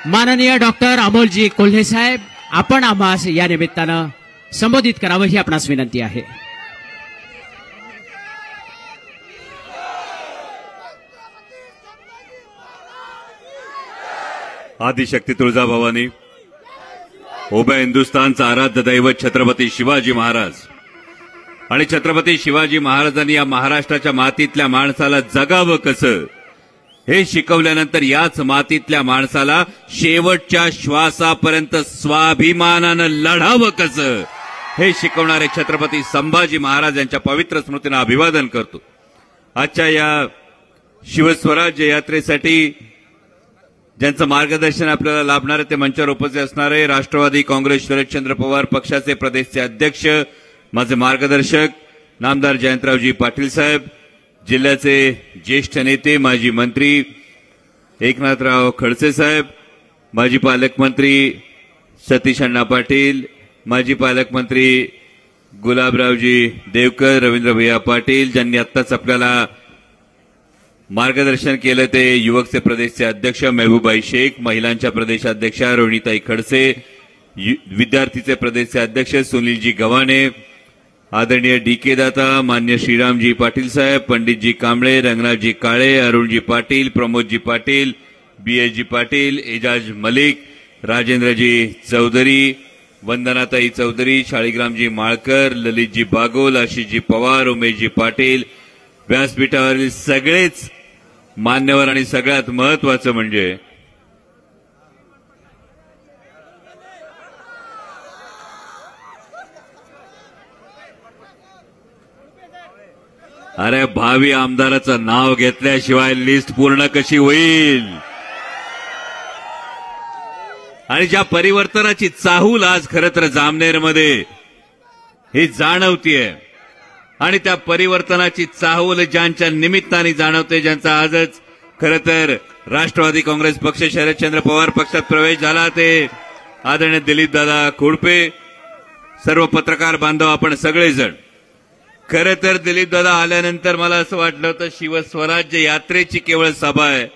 माननीय डॉक्टर अमोलजी कोल्हे साहेब, आपण आम्हास या निमित्तानं संबोधित करावं ही आपणास विनंती आहे. आदिशक्ती तुळजाभवानी, उभ्या हिंदुस्थानचा आराध्य दैवत छत्रपती शिवाजी महाराज आणि छत्रपती शिवाजी महाराजांनी या महाराष्ट्राच्या मातीतल्या माणसाला जगावं कसं हे शिकवल्यानंतर याच मातीतल्या माणसाला शेवटच्या श्वासापर्यंत स्वाभिमानानं लढावं कसं हे शिकवणारे छत्रपती संभाजी महाराज यांच्या पवित्र स्मृतींना अभिवादन करतो. आजच्या या शिवस्वराज्य यात्रेसाठी ज्यांचं मार्गदर्शन आपल्याला लाभणार आहे ते मंचावर उपस्थित असणारे राष्ट्रवादी काँग्रेस शरदचंद्र पवार पक्षाचे प्रदेशचे अध्यक्ष, माझे मार्गदर्शक नामदार जयंतरावजी पाटील साहेब, जिल्ह्याचे ज्येष्ठ नेते माजी मंत्री एकनाथराव खडसे साहेब, माजी पालकमंत्री सतीश अण्णा पाटील, माजी पालकमंत्री गुलाबरावजी देवकर, रवींद्र भैया पाटील, ज्यांनी आत्ताच आपल्याला मार्गदर्शन केलं ते युवकचे प्रदेशचे अध्यक्ष महबूबाई शेख, महिलांच्या प्रदेशाध्यक्षा रोहिणीताई खडसे, विद्यार्थीचे प्रदेशचे अध्यक्ष सुनीलजी गव्हाणे, आदरणीय डी.के. दाता, मान्य श्रीरामजी पाटील साहेब, पंडितजी कांबळे, रंगनाथजी काळे, अरुणजी पाटील, प्रमोदजी पाटील, बी.एस.जी. पाटील, एजाज मलिक, राजेंद्रजी चौधरी, वंदनाताई चौधरी, शाळीग्रामजी माळकर, ललितजी बागोल, आशिषजी पवार, उमेशजी पाटील, व्यासपीठावरील सगळेच मान्यवर आणि सगळ्यात महत्वाचं म्हणजे अरे भावी आमदाराचं नाव घेतल्याशिवाय लिस्ट पूर्ण कशी होईल? आणि ज्या परिवर्तनाची चाहूल आज खरं तर जामनेरमध्ये ही जाणवतीये आणि त्या परिवर्तनाची चाहूल ज्यांच्या निमित्ताने जाणवते, ज्यांचा आजच खरं तर राष्ट्रवादी काँग्रेस पक्ष शरदचंद्र पवार पक्षात प्रवेश झाला, ते आदरणीय दिलीपदादा खोडपे, सर्व पत्रकार बांधव, आपण सगळेजण. खरं तर दिलीपदादा आल्यानंतर मला असं वाटलं होतं शिवस्वराज्य यात्रेची केवळ सभा आहे,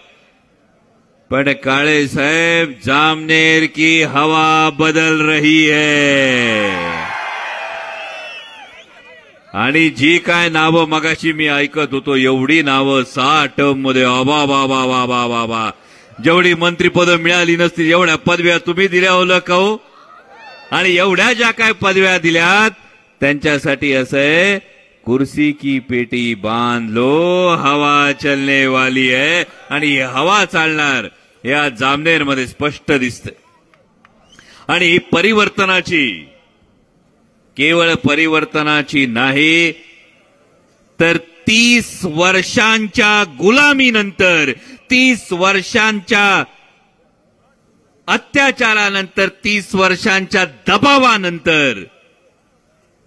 पण काळे साहेब जामनेर की हवा बदल रही है. आणि जी काय नावं मगाशी मी ऐकत होतो, एवढी नावं 6 टर्म मध्ये, अबा बाबा बाबा बाबा, जेवढी मंत्रीपद मिळाली नसतील एवढ्या पदव्या तुम्ही दिल्या होलं का हो? आणि एवढ्या ज्या काय पदव्या दिल्यात त्यांच्यासाठी असं आहे, कुर्सी की पेटी बांध लो, हवा चलने वाली है. आणि ही हवा चालणार हे आज जामनेरमध्ये स्पष्ट दिसतंय. आणि ही परिवर्तनाची, केवळ परिवर्तनाची नाही तर 30 वर्षांच्या गुलामीनंतर, 30 वर्षांच्या अत्याचारानंतर, 30 वर्षांच्या दबावानंतर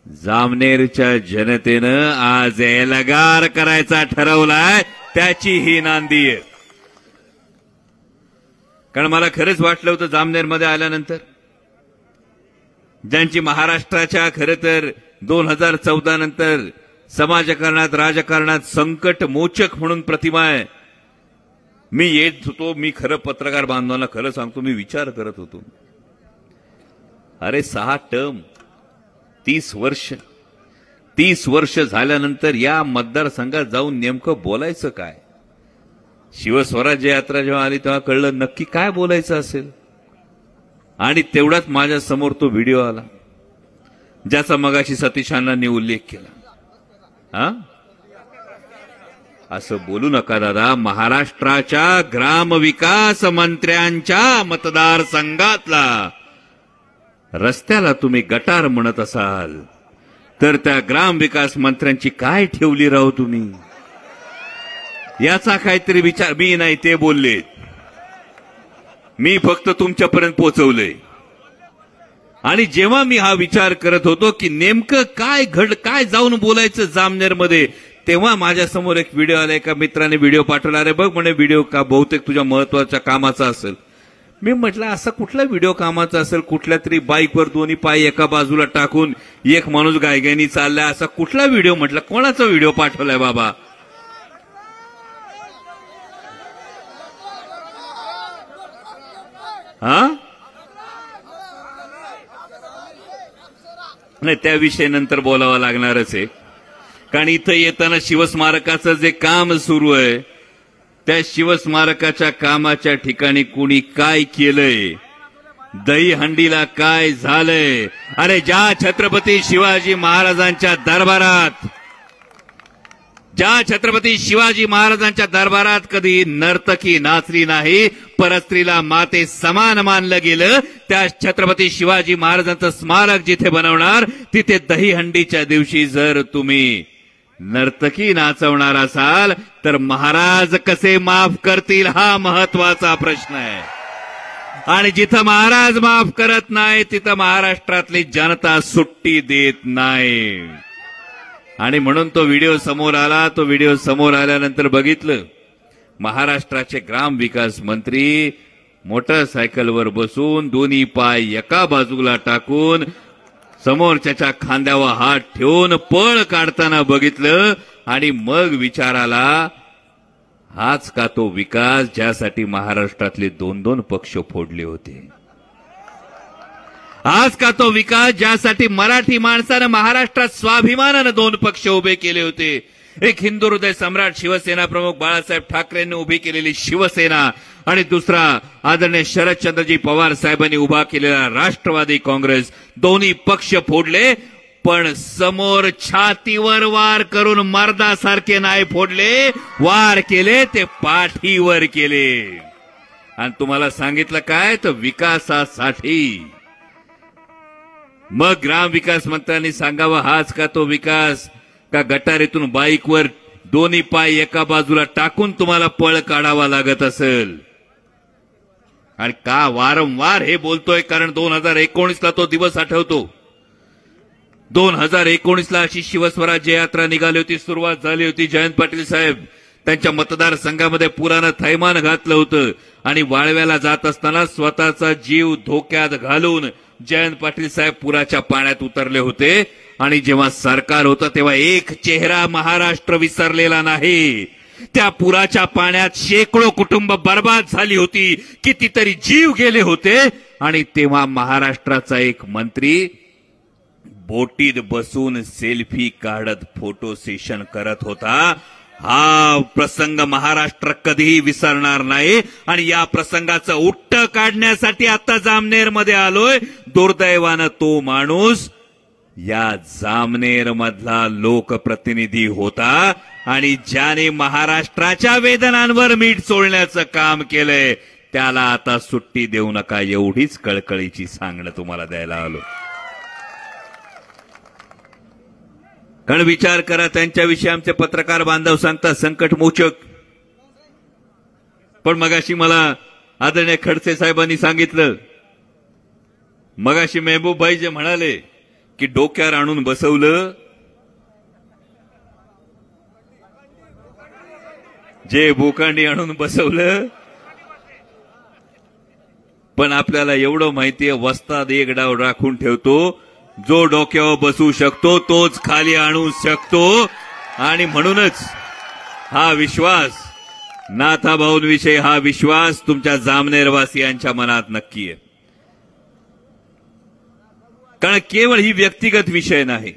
जामनेरच्या जनतेनं आज एल्गार करायचा ठरवलाय. त्याची ही नांदी आहे. कारण मला खरंच वाटलं होतं जामनेरमध्ये आल्यानंतर, ज्यांची महाराष्ट्राच्या खरं तर 2014 नंतर समाजकारणात, राजकारणात संकट मोचक म्हणून प्रतिमा आहे, मी येत होतो. मी खरं पत्रकार बांधवांना खरं सांगतो, मी विचार करत होतो, अरे 6 टर्म, 30 वर्ष झाल्यानंतर या मतदारसंघात जाऊन नेमकं बोलायचं काय? शिवस्वराज्य यात्रा जेव्हा आली तेव्हा कळलं नक्की काय बोलायचं असेल. आणि तेवढाच माझ्या समोर तो व्हिडिओ आला ज्याचा मगाशी सतीशांनी उल्लेख केला. असं बोलू नका दादा. महाराष्ट्राच्या ग्रामविकास मंत्र्यांच्या मतदारसंघातला रस्त्याला तुम्ही गटार म्हणत असाल तर त्या ग्रामविकास मंत्र्यांची काय ठेवली राहू तुम्ही? याचा काहीतरी विचार. मी नाही ते बोलले, मी फक्त तुमच्यापर्यंत पोहोचवलंय. आणि जेव्हा मी हा विचार करत होतो की नेमकं काय जाऊन बोलायचं जामनेरमध्ये, तेव्हा माझ्यासमोर एक व्हिडिओ आला. एका मित्राने व्हिडिओ पाठवला. अरे बघ म्हणे व्हिडिओ का बहुतेक तुझ्या महत्वाच्या कामाचा असेल. मी म्हटलं असा कुठला व्हिडिओ कामाचा असेल? कुठल्या तरी बाईकवर दोन्ही पाय एका बाजूला टाकून एक माणूस गायगायनी चाललाय, असा कुठला व्हिडिओ? म्हटलं कोणाचा व्हिडिओ पाठवलाय बाबा? हा नाही, त्याविषयी नंतर बोलावं लागणारच आहे. कारण इथं येताना शिवस्मारकाचं जे काम सुरू आहे त्या शिवस्मारकाच्या कामाच्या ठिकाणी कुणी काय केलंय, दहीहंडीला काय झालंय. अरे ज्या छत्रपती शिवाजी महाराजांच्या दरबारात कधी नर्तकी नाचली नाही, परस्त्रीला माते समान मानलं गेलं, त्या छत्रपती शिवाजी महाराजांचं स्मारक जिथे बनवणार तिथे दहीहंडीच्या दिवशी जर तुम्ही नर्तकी नाचवणार असाल तर महाराज कसे माफ करतील हा महत्वाचा प्रश्न आहे. आणि जिथं महाराज माफ करत नाही तिथं महाराष्ट्रातली जनता सुट्टी देत नाही. आणि म्हणून तो व्हिडिओ समोर आला. तो व्हिडिओ समोर आल्यानंतर बघितलं महाराष्ट्राचे ग्रामविकास मंत्री मोटरसायकलवर बसून दोन्ही पाय एका बाजूला टाकून समोरच्याच्या खांद्यावर हात ठेवून पळ काढताना बघितलं. आणि मग विचार आला, हाच का तो विकास ज्यासाठी महाराष्ट्रातले 2-2 पक्ष फोडले होते? आज का तो विकास ज्यासाठी मराठी माणसानं महाराष्ट्रात स्वाभिमानानं 2 पक्ष उभे केले होते? एक हिंदू हृदय सम्राट शिवसेना प्रमुख बाळासाहेब ठाकरेंनी उभी केलेली शिवसेना आणि दुसरा आदरणीय शरदचंद्रजी पवार साहेबांनी उभा केलेला राष्ट्रवादी काँग्रेस. दोन्ही पक्ष फोडले, पण समोर छातीवर वार करून मर्दासारखे नाही फोडले, वार केले ते पाठीवर केले. आणि तुम्हाला सांगितलं काय, तर विकासासाठी. मग ग्रामविकास मंत्र्यांनी सांगावं, हाच का तो विकास का गटारीतून बाईकवर दोन्ही पाय एका बाजूला टाकून तुम्हाला पळ काढावा लागत असेल? आणि का वारंवार हे बोलतोय? कारण 2019ला तो दिवस आठवतो. 2019ला अशी शिवस्वराज्य यात्रा निघाली होती, सुरुवात झाली होती. जयंत पाटील साहेब त्यांच्या मतदारसंघामध्ये पुरानं थैमान घातलं होतं आणि वाळव्याला जात असताना स्वतःचा जीव धोक्यात घालून जयंत पाटील साहेब पुराच्या पाण्यात उतरले होते. आणि जेव्हा सरकार होतं तेव्हा एक चेहरा महाराष्ट्र विसरलेला नाही. त्या पुराच्या पाण्यात शेकडो कुटुंब बर्बाद झाली होती, कितीतरी जीव गेले होते. आणि तेव्हा महाराष्ट्राचा एक मंत्री बोटीत बसून सेल्फी काढत फोटो सेशन करत होता. हा प्रसंग महाराष्ट्र कधीही विसरणार नाही. आणि या प्रसंगाचं उट्ट काढण्यासाठी आता जामनेरमध्ये आलोय. दुर्दैवानं तो माणूस या जामनेर मधला लोकप्रतिनिधी होता आणि ज्याने महाराष्ट्राच्या वेदनांवर मीठ चोळण्याचं काम केलंय त्याला आता सुट्टी देऊ नका, एवढीच कळकळीची सांगणं तुम्हाला द्यायला आलो. कारण विचार करा, त्यांच्याविषयी आमचे पत्रकार बांधव सांगतात संकटमोचक. पण मगाशी मला आदरणीय खडसे साहेबांनी सांगितलं, मगाशी मेहबूबभाई जे म्हणाले की डोक्यावर आणून बसवलं, जे बोकांडी आणून बसवलं. पण आपल्याला एवढं माहितीये, वस्ताद एक डाव राखून ठेवतो, जो डोक्यावर बसू शकतो तोच खाली आणू शकतो. आणि म्हणूनच हा विश्वास, नाथाभाऊंविषयी हा विश्वास तुमच्या जामनेरवासियांच्या मनात नक्की आहे. कारण केवळ ही व्यक्तिगत विषय नाही,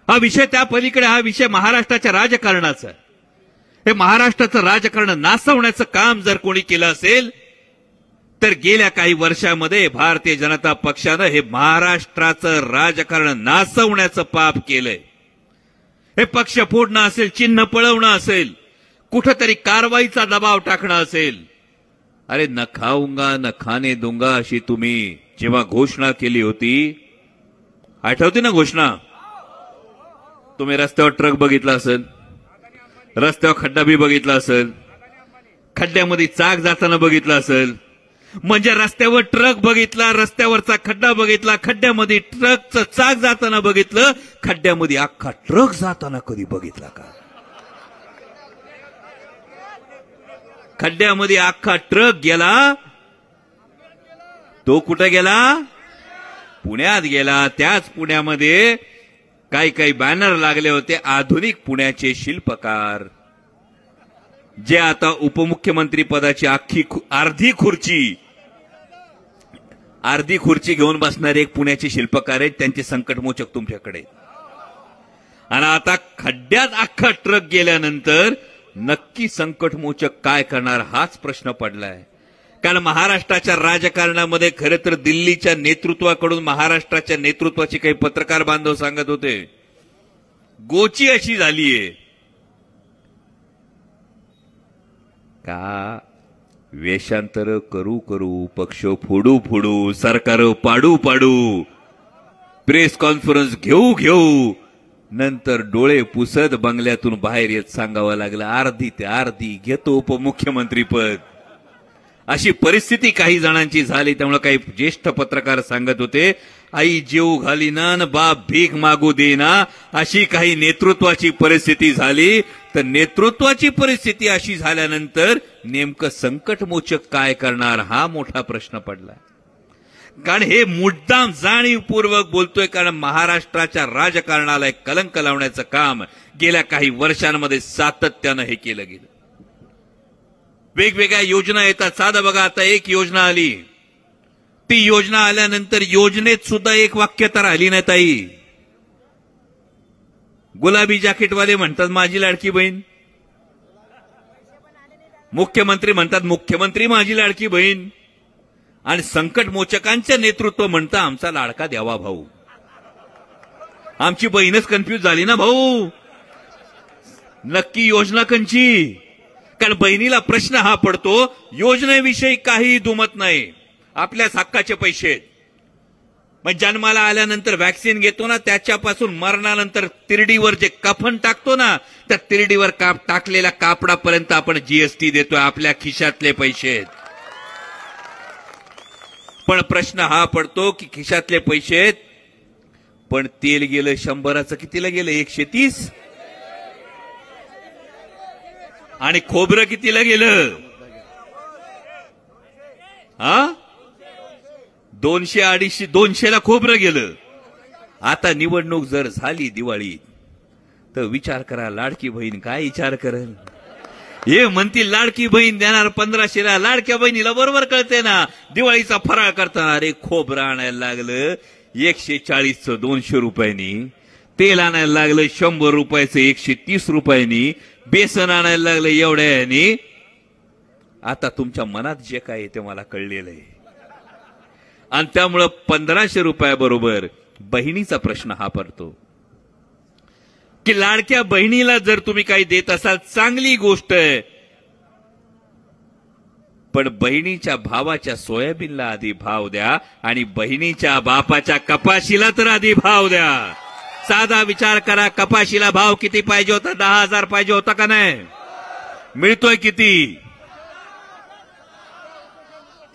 हा विषय त्या पलीकडे, हा विषय महाराष्ट्राच्या राजकारणाचा आहे. हे महाराष्ट्राचं राजकारण नासवण्याचं काम जर कोणी केलं असेल तर गेल्या काही वर्षामध्ये भारतीय जनता पक्षानं हे महाराष्ट्राचं राजकारण नासवण्याचं पाप केलंय. हे पक्ष फोडणं असेल, चिन्ह पळवणं असेल, कुठंतरी कारवाईचा दबाव टाकणं असेल. अरे न खाऊंगा न खाने दूंगा अशी तुम्ही जेव्हा घोषणा केली होती, आठवते ना घोषणा? तुम्ही रस्त्यावर ट्रक बघितला असेल, रस्त्यावर खड्डा बी बघितला असेल, खड्ड्यामध्ये चाक जाताना बघितला असेल. म्हणजे रस्त्यावर ट्रक बघितला, रस्त्यावरचा खड्डा बघितला, खड्ड्यामध्ये ट्रकचं चाक जाताना बघितलं, खड्ड्यामध्ये अख्खा ट्रक जाताना कधी बघितला का? खड्ड्यामध्ये अख्खा ट्रक गेला, तो कुठे गेला? पुण्यात गेला. त्याच पुण्यामध्ये काही काही बॅनर लागले होते, आधुनिक पुण्याचे शिल्पकार, जे आता उपमुख्यमंत्री पदाची अर्धी खुर्ची अर्धी खुर्ची घेऊन बसणारे एक पुण्याचे शिल्पकार आहेत, त्यांचे संकटमोचक तुमच्याकडे. आणि आता खड्ड्यात अख्खा ट्रक गेल्यानंतर नक्की संकटमोचक काय करणार हाच प्रश्न पडलाय. कारण महाराष्ट्राच्या राजकारणामध्ये खरं तर दिल्लीच्या नेतृत्वाकडून महाराष्ट्राच्या नेतृत्वाचे काही पत्रकार बांधव सांगत होते, गोची अशी झालीये का वेषांतर करू करू, पक्ष फोडू फोडू, सरकार पाडू पाडू, प्रेस कॉन्फरन्स घेऊ घेऊ, नंतर डोळे पुसत बंगल्यातून बाहेर येत सांगावं लागलं अर्धी ते अर्धी घेतो उपमुख्यमंत्री पद. अशी परिस्थिती काही जणांची झाली. त्यामुळे काही ज्येष्ठ पत्रकार सांगत होते, आई जीव घालीना न बाप भीक मागू देना, अशी काही नेतृत्वाची परिस्थिती झाली. तर नेतृत्वाची परिस्थिती अशी झाल्यानंतर नेमकं संकटमोचक काय करणार हा मोठा प्रश्न पडला. कारण हे मुद्दाम जाणीवपूर्वक बोलतोय, कारण महाराष्ट्राच्या राजकारणाला एक कलंक लावण्याचं काम गेल्या काही वर्षांमध्ये सातत्यानं हे केलं गेलं. वेगवेगळ्या योजना येतात. साधं बघा, आता एक योजना आली, ती योजना आल्यानंतर योजनेत सुद्धा एक वाक्य तर आली नाही ताई. गुलाबी जॅकेटवाले म्हणतात माझी लाडकी बहीण, मुख्यमंत्री म्हणतात मुख्यमंत्री माझी लाडकी बहीण, आणि संकटमोचकांचं नेतृत्व म्हणतं आमचा लाडका द्यावा भाऊ. आमची बहीणच कन्फ्यूज झाली ना भाऊ, नक्की योजना कंची. कारण बहिणीला प्रश्न हा पडतो, योजनेविषयी काही दुमत नाही, आपल्याच हक्काचे पैसे. मग जन्माला आल्यानंतर व्हॅक्सिन घेतो ना, त्याच्यापासून मरणानंतर तिरडीवर जे कफन टाकतो ना, त्या तिरडीवर टाकलेल्या कापडापर्यंत आपण जीएसटी देतोय, आपल्या खिशातले पैसे. पण प्रश्न हा पडतो की खिशातले पैसे, पण तेल गेलं 100चं, कितीला गेलं 130, आणि खोबरं कितीला गेलं 200-250, 200ला खोबरं गेलं. आता निवडणूक जर झाली दिवाळी तर विचार करा लाडकी बहीण काय विचार करेल. हे म्हणतील लाडकी बहीण देणार 1500ला, लाडक्या बहिणीला बरोबर कळते ना दिवाळीचा फराळ करताना अरे खोबरं आणायला लागलं 140चं 200 रुपयांनी, तेल आणायला लागलं 100 रुपयाचं 130 रुपयांनी, बेसन आणायला लागलं एवढ्यानी. आता तुमच्या मनात जे काय ते मला कळलेलं आहे. आणि त्यामुळं 1500 रुपयाबरोबर बहिणीचा प्रश्न हा पडतो की लाडक्या बहिणीला जर तुम्ही काही देत असाल चांगली गोष्ट आहे, पण बहिणीच्या भावाच्या सोयाबीनला आधी भाव द्या आणि बहिणीच्या बापाच्या कपाशीला तर आधी भाव द्या. साधा विचार करा, कपाशीला भाव किती पाहिजे होता? 10,000 पाहिजे होता का नाही? मिळतोय किती?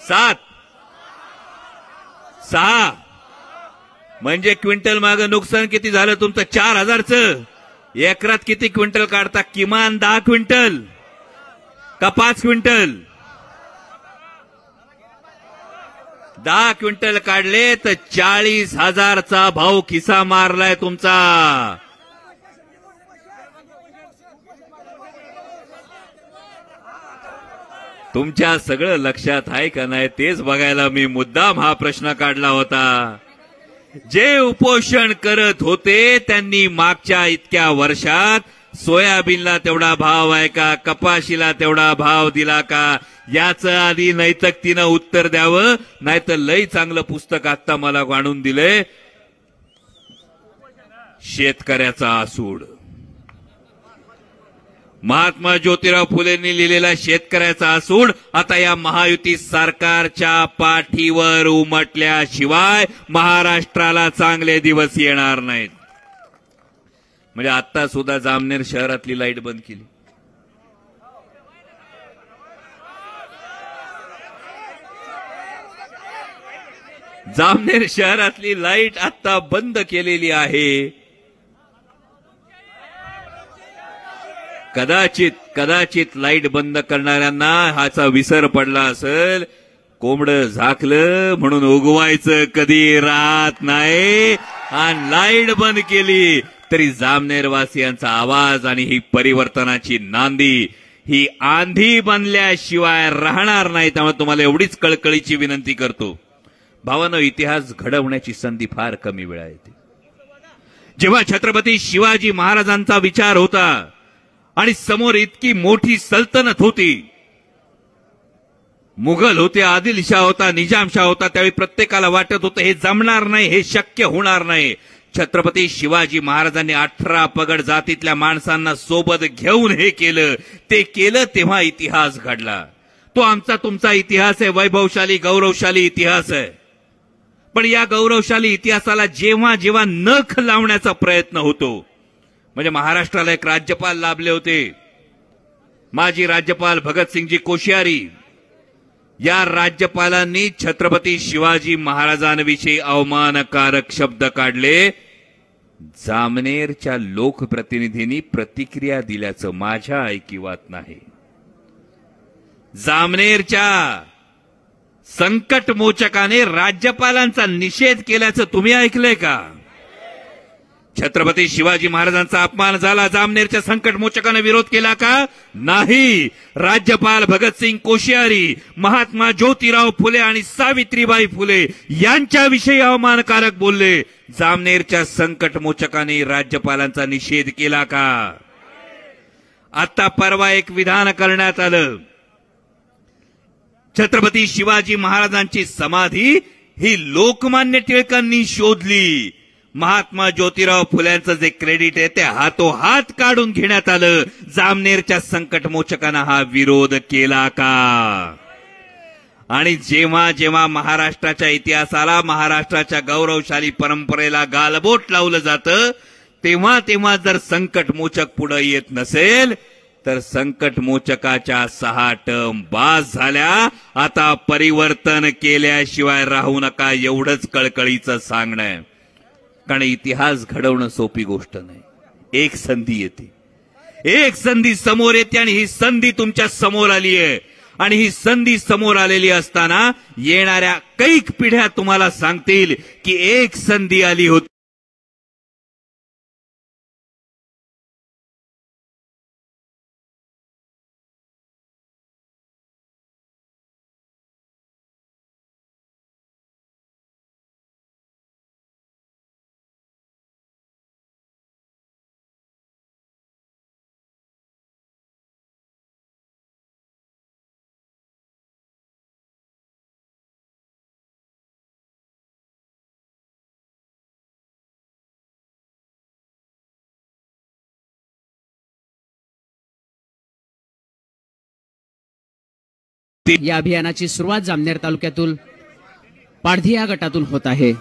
7, 6. म्हणजे क्विंटल मागं नुकसान किती झालं तुमचं? 4,000चं. एकरात किती क्विंटल काढता? किमान 10 क्विंटल का 5 क्विंटल? 10 क्विंटल काढले तर 40,000चा भाव खिसा मारलाय तुमचा. तुमच्या सगळं लक्षात आहे का नाही तेच बघायला मी मुद्दाम हा प्रश्न काढला होता. जे उपोषण करत होते त्यांनी मागच्या इतक्या वर्षात सोयाबीनला तेवढा भाव आहे का, कपाशीला तेवढा भाव दिला का, याचं आधी नैतिकतेनं उत्तर द्यावं. नाहीतर लई चांगलं पुस्तक आता मला आणून दिलंय, शेतकऱ्याचा आसूड. महात्मा ज्योतिराव फुलेंनी लिहिलेला शेतकऱ्याचा आसूड आता या महायुती सरकारच्या पाठीवर उमटल्याशिवाय महाराष्ट्राला चांगले दिवस येणार नाहीत. म्हणजे आता सुद्धा जामनेर शहरातली लाईट बंद केली. जामनेर शहरातली लाईट आता बंद केलेली आहे. कदाचित लाईट बंद करणाऱ्यांना ह्याचा विसर पडला असेल. कोंबडं झाकलं म्हणून उगवायचं कधी राहत नाही, आणि लाईट बंद केली तरी जामनेरवासियांचा आवाज आणि ही परिवर्तनाची नांदी ही आंधी बनल्याशिवाय राहणार नाही. त्यामुळे तुम्हाला एवढीच कळकळीची विनंती करतो, भावानं इतिहास घडवण्याची संधी फार कमी वेळा येते. जेव्हा छत्रपती शिवाजी महाराजांचा विचार होता आणि समोर इतकी मोठी सल्तनत होती, मुघल होते, आदिलशाह होता, निजामशाह होता, त्यावेळी प्रत्येकाला वाटत होतं हे जमणार नाही, हे शक्य होणार नाही. छत्रपती शिवाजी महाराजांनी 18 पगड जातीतल्या माणसांना सोबत घेऊन हे केलं. ते केलं तेव्हा इतिहास घडला. तो आमचा तुमचा इतिहास आहे, वैभवशाली गौरवशाली इतिहास आहे. पण या गौरवशाली इतिहासाला जेव्हा जेव्हा नख लावण्याचा प्रयत्न होतो, म्हणजे महाराष्ट्राला एक राज्यपाल लाभले होते, माजी राज्यपाल भगतसिंगजी कोश्यारी. या राज्यपालांनी छत्रपती शिवाजी महाराजांविषयी अवमानकारक शब्द काढले. जामनेरच्या लोकप्रतिनिधींनी प्रतिक्रिया दिल्याचं माझ्या ऐकिवात नाही. जामनेरच्या संकटमोचकाने राज्यपालांचा निषेध केल्याचं तुम्ही ऐकलंय का? छत्रपती शिवाजी महाराजांचा अपमान झाला, जामनेरच्या संकटमोचकाने विरोध केला का? नाही. राज्यपाल भगतसिंग कोश्यारी, महात्मा ज्योतिराव फुले आणि सावित्रीबाई फुले यांच्याविषयी अवमानकारक बोलले. जामनेरच्या संकटमोचकाने राज्यपालांचा निषेध केला का? आता परवा एक विधान करण्यात आलं. छत्रपती शिवाजी महाराजांची समाधी ही लोकमान्य टिळकांनी शोधली. महात्मा ज्योतिराव फुल्यांचं जे क्रेडिट आहे ते हातोहात काढून घेण्यात आलं. जामनेरच्या संकटमोचकांना हा विरोध केला का? आणि जेव्हा जेव्हा महाराष्ट्राच्या इतिहासाला, महाराष्ट्राच्या गौरवशाली परंपरेला गालबोट लावलं जातं, तेव्हा तेव्हा जर संकटमोचक पुढे येत नसेल तर संकटमोचकाच्या 6 टर्म बास झाल्या. आता परिवर्तन केल्याशिवाय राहू नका, एवढंच कळकळीचं सांगणं. कारण इतिहास घडवणं सोपी गोष्ट नाही. एक संधी येते, एक संधी समोर येते आणि ही संधी तुमच्या समोर आली आहे. आणि ही संधी समोर आलेली असताना येणाऱ्या कैक पिढ्या तुम्हाला सांगतील की एक संधी आली होती. या अभियानाची सुरुवात जामनेर तालुक्यातील पाडधी या गटातून होत आहे.